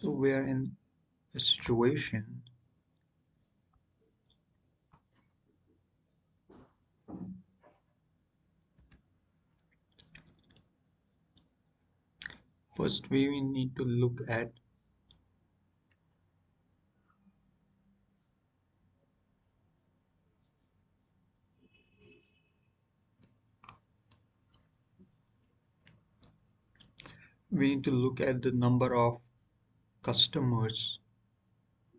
So we are in a situation. First, we need to look at the number of customers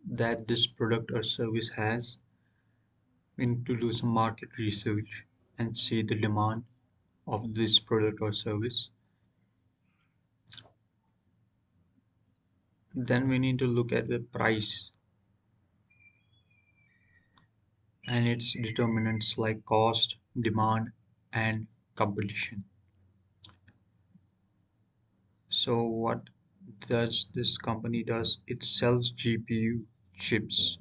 that this product or service has. We need to do some market research and see the demand of this product or service. Then we need to look at the price and its determinants like cost, demand, and competition. So what does this company does? It sells GPU chips.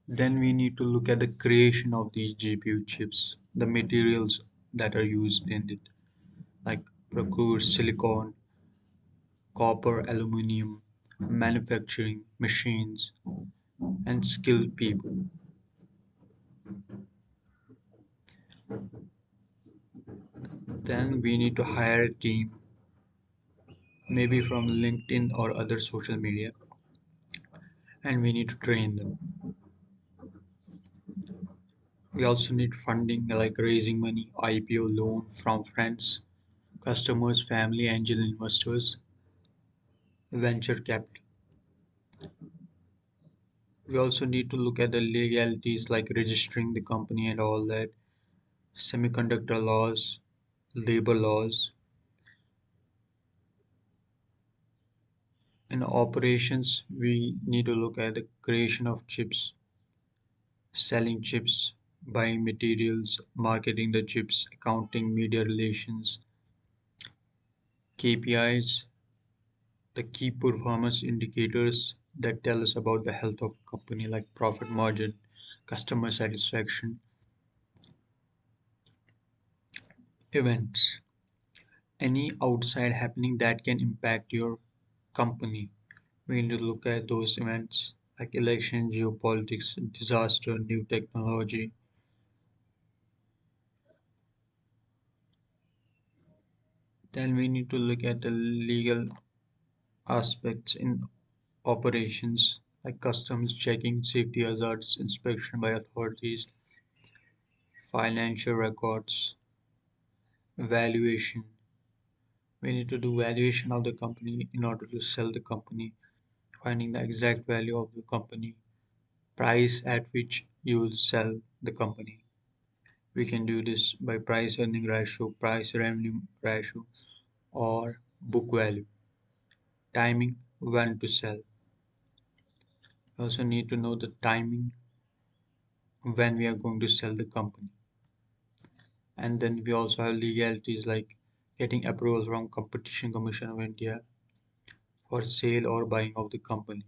Then we need to look at the creation of these GPU chips, the materials that are used in it, like procure silicon, copper, aluminum, manufacturing, machines, and skilled people. Then we need to hire a team, maybe from LinkedIn or other social media, and we need to train them. We also need funding like raising money, IPO loan from friends, customers, family, angel investors, venture capital. We also need to look at the legalities like registering the company and all that, semiconductor laws, labor laws. In operations, we need to look at the creation of chips, selling chips, buying materials, marketing the chips, accounting, media relations, KPIs, the key performance indicators that tell us about the health of a company like profit margin, customer satisfaction, events, any outside happening that can impact your company. We need to look at those events like election, geopolitics, disaster, new technology. Then we need to look at the legal aspects in operations like customs checking, safety hazards, inspection by authorities, financial records, valuation. We need to do valuation of the company in order to sell the company, finding the exact value of the company, price at which you will sell the company. We can do this by price earning ratio, price revenue ratio, or book value, timing when to sell. We also need to know the timing when we are going to sell the company. And then we also have legalities like getting approval from Competition Commission of India for sale or buying of the company.